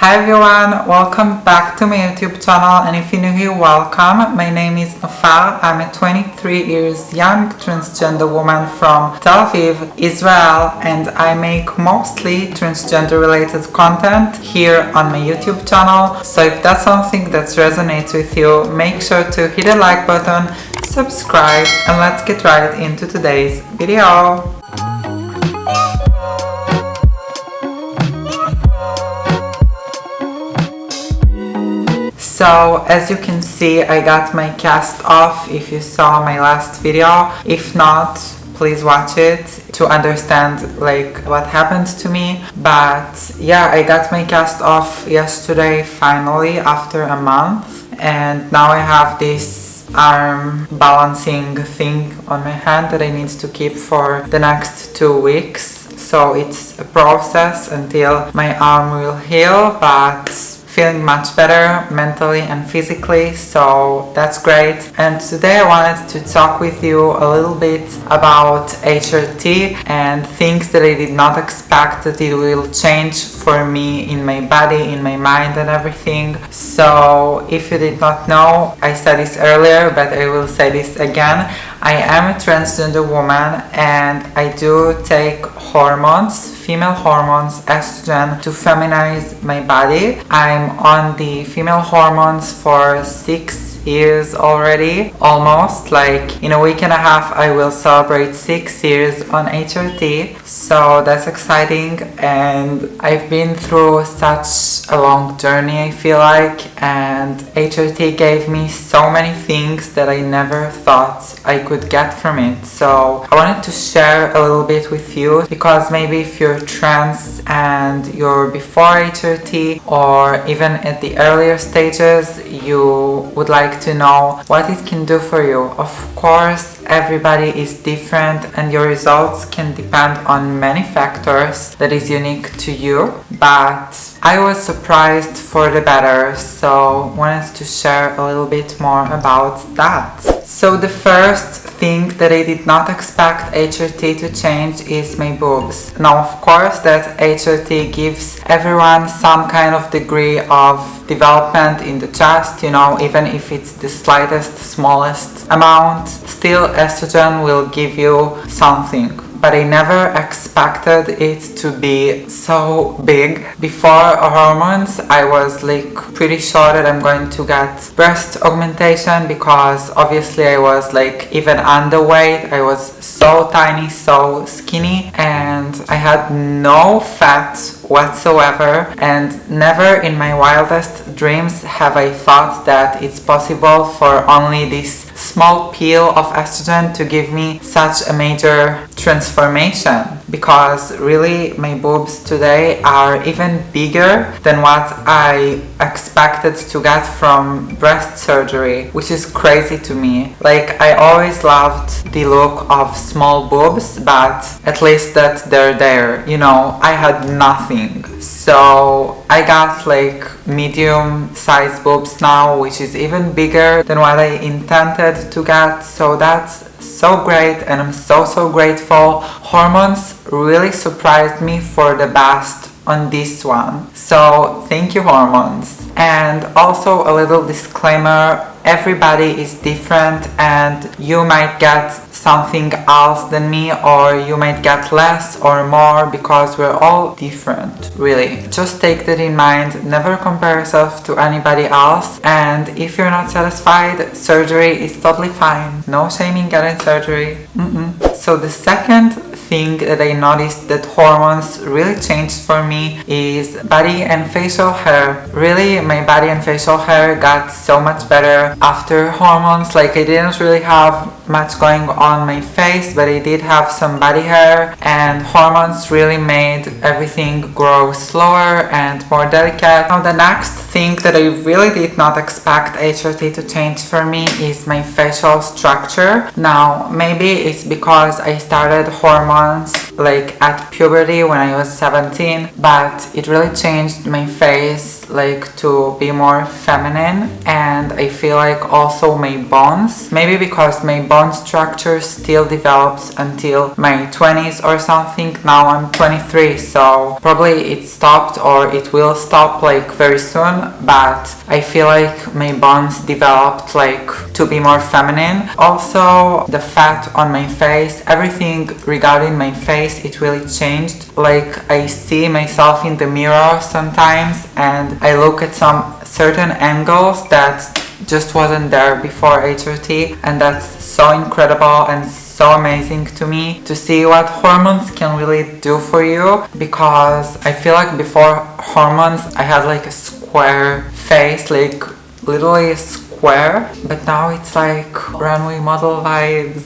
Hi everyone, welcome back to my YouTube channel, and if you're new here, welcome. My name is Nofar. I'm a 23 years young transgender woman from Tel Aviv, Israel, and I make mostly transgender related content here on my YouTube channel. So if that's something that resonates with you, make sure to hit the like button, subscribe, and let's get right into today's video. So as you can see, I got my cast off if you saw my last video. If not, please watch it to understand like what happened to me. But yeah, I got my cast off yesterday finally after a month, and now I have this arm balancing thing on my hand that I need to keep for the next 2 weeks. So it's a process until my arm will heal, but feeling much better mentally and physically, so that's great. And today I wanted to talk with you a little bit about HRT and things that I did not expect that it will change for me in my body, in my mind and everything. So if you did not know, I said this earlier, but I will say this again. I am a transgender woman and I do take hormones, female hormones, estrogen, to feminize my body. I'm on the female hormones for 6 years already, almost. Like in a week and a half I will celebrate 6 years on HRT, so that's exciting. And I've been through such a long journey, I feel like, and HRT gave me so many things that I never thought I could get from it. So I wanted to share a little bit with you, because maybe if you're trans and you're before HRT or even at the earlier stages, you would like to know what it can do for you. Of course, everybody is different and your results can depend on many factors that is unique to you, but I was surprised for the better, so wanted to share a little bit more about that. So the first thing that I did not expect HRT to change is my boobs. Now of course that HRT gives everyone some kind of degree of development in the chest, you know, even if it's the slightest, smallest amount, still estrogen will give you something. But I never expected it to be so big. Before hormones, I was like pretty sure that I'm going to get breast augmentation, because obviously I was like even underweight. I was so tiny, so skinny, and I had no fat whatsoever, and never in my wildest dreams have I thought that it's possible for only this small pill of estrogen to give me such a major transformation. Because really my boobs today are even bigger than what I expected to get from breast surgery, which is crazy to me. Like, I always loved the look of small boobs, but at least that they're there, you know. I had nothing, so I got like medium sized boobs now, which is even bigger than what I intended to get, so that's so great, and I'm so grateful. Hormones really surprised me for the best on this one, so thank you, hormones. And also a little disclaimer, everybody is different and you might get something else than me, or you might get less or more, because we're all different, really. Just take that in mind, never compare yourself to anybody else, and if you're not satisfied, surgery is totally fine. No shaming getting surgery. So the second thing that I noticed that hormones really changed for me is body and facial hair. Really, my body and facial hair got so much better after hormones. Like, I didn't really have much going on my face, but I did have some body hair, and hormones really made everything grow slower and more delicate. Now the next thing that I really did not expect HRT to change for me is my facial structure. Now maybe it's because I started hormones like at puberty when I was 17, but it really changed my face like to be more feminine, and I feel like also my bones, maybe because my bone structure still develops until my 20s or something. Now I'm 23, so probably it stopped or it will stop like very soon, but I feel like my bones developed like to be more feminine. Also the fat on my face, everything regarding my face, it really changed. Like I see myself in the mirror sometimes and I look at some certain angles that just wasn't there before HRT, and that's so incredible and so amazing to me to see what hormones can really do for you, because I feel like before hormones I had like a square face, like literally square, but now it's like runway model vibes.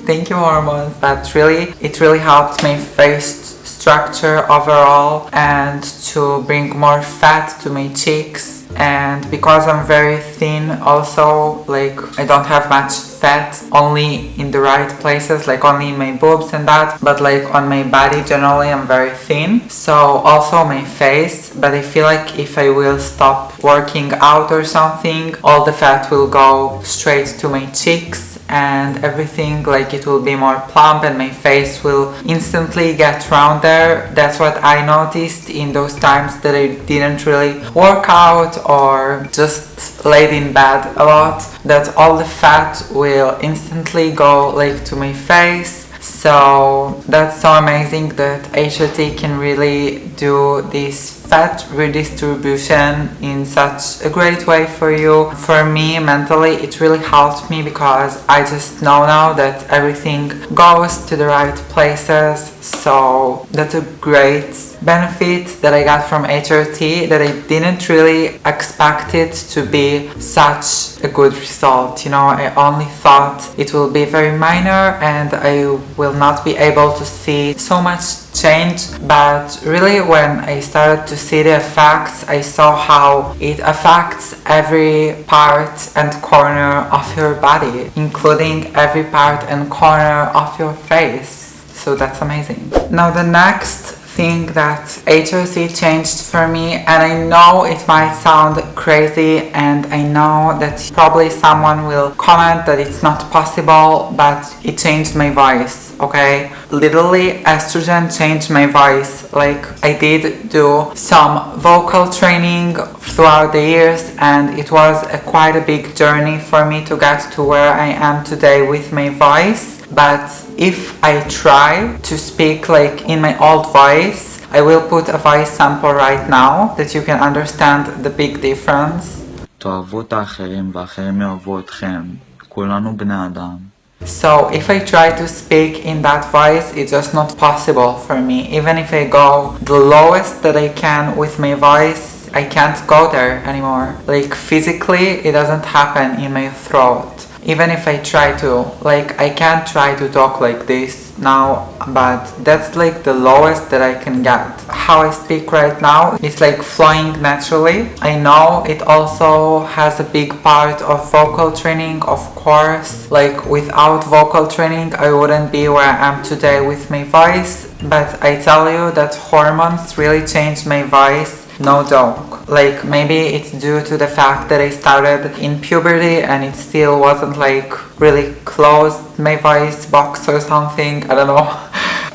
Thank you hormones. It really helped my face structure overall and to bring more fat to my cheeks. And because I'm very thin also, like I don't have much fat, only in the right places, like only in my boobs and that, but like on my body generally I'm very thin, so also my face. But I feel like if I will stop working out or something, all the fat will go straight to my cheeks and everything, like it will be more plump and my face will instantly get rounder. That's what I noticed in those times that I didn't really work out or just laid in bed a lot, that all the fat will instantly go like to my face. So that's so amazing that HRT can really do this fat redistribution in such a great way for you. For me mentally it really helped me because I just know now that everything goes to the right places. So that's a great benefit that I got from HRT, that I didn't really expect it to be such a good result. You know, I only thought it will be very minor and I will not be able to see so much change, but really when I started to see the effects, I saw how it affects every part and corner of your body, including every part and corner of your face. So that's amazing. Now the next thing that HRT changed for me, and I know it might sound crazy and I know that probably someone will comment that it's not possible, but it changed my voice, okay? Literally estrogen changed my voice. Like I did do some vocal training throughout the years and it was quite a big journey for me to get to where I am today with my voice. But if I try to speak like in my old voice, I will put a voice sample right now that you can understand the big difference. תאהבו את האחרים והאחרים יאהבו אתכם. כולנו בני אדם. So if I try to speak in that voice, it's just not possible for me. Even if I go the lowest that I can with my voice, I can't go there anymore. Like physically, it doesn't happen in my throat. Even if I try to, like I can't try to talk like this now, but that's like the lowest that I can get. How I speak right now, it's like flowing naturally. I know it also has a big part of vocal training, of course. Like without vocal training, I wouldn't be where I am today with my voice. But I tell you that hormones really changed my voice. No joke. Like maybe it's due to the fact that I started in puberty and it still wasn't like really closed my voice box or something, I don't know.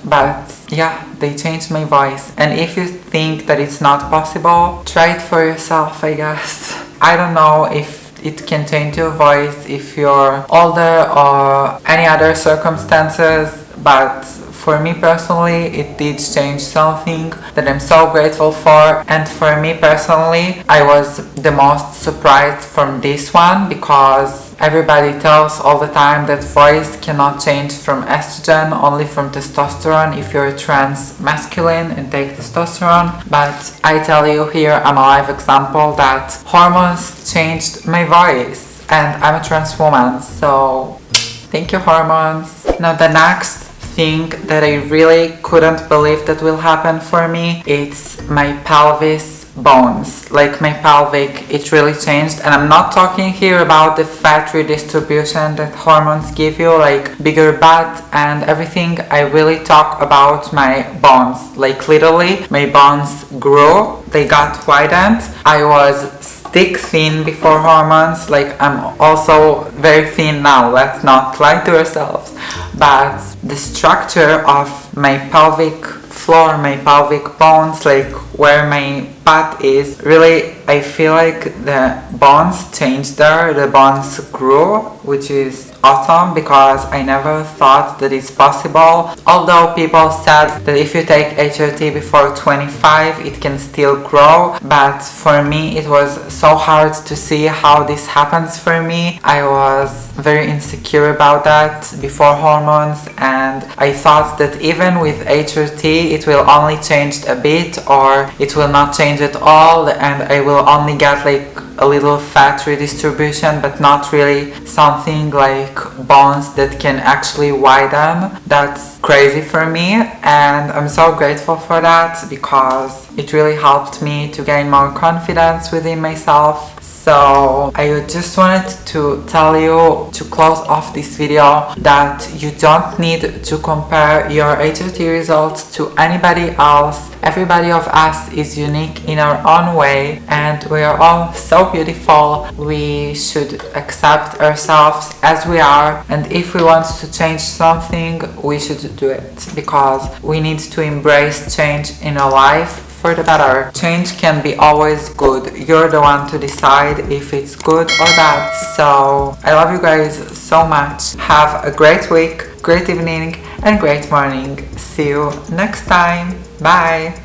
But yeah, they changed my voice. And if you think that it's not possible, try it for yourself, I guess. I don't know if it can change your voice if you're older or any other circumstances, but for me personally, it did change something that I'm so grateful for. And for me personally, I was the most surprised from this one because everybody tells all the time that voice cannot change from estrogen, only from testosterone if you're trans masculine and take testosterone. But I tell you here, I'm a live example that hormones changed my voice and I'm a trans woman, so thank you hormones. Now the next thing that I really couldn't believe that will happen for me, it's my pelvis bones, like my pelvic, it really changed. And I'm not talking here about the fat redistribution that hormones give you, like bigger butt and everything. I really talk about my bones, like literally my bones grew, they got widened. I was thick thin before hormones, like I'm also very thin now, let's not lie to ourselves. But the structure of my pelvic floor, my pelvic bones, like where my butt is, really I feel like the bones changed there, the bones grew, which is awesome because I never thought that it's possible. Although people said that if you take HRT before 25 it can still grow, but for me it was so hard to see how this happens for me. I was very insecure about that before hormones, and I thought that even with HRT it will only change a bit or it will not change at all, and I will only get like a little fat redistribution but not really something like bones that can actually widen. That's crazy for me, and I'm so grateful for that because it really helped me to gain more confidence within myself. So I just wanted to tell you to close off this video that you don't need to compare your HRT results to anybody else. Everybody of us is unique in our own way and we are all so beautiful. We should accept ourselves as we are, and if we want to change something we should do it because we need to embrace change in our life for the better. Change can be always good. You're the one to decide if it's good or bad. So I love you guys so much. Have a great week, great evening and great morning. See you next time. Bye.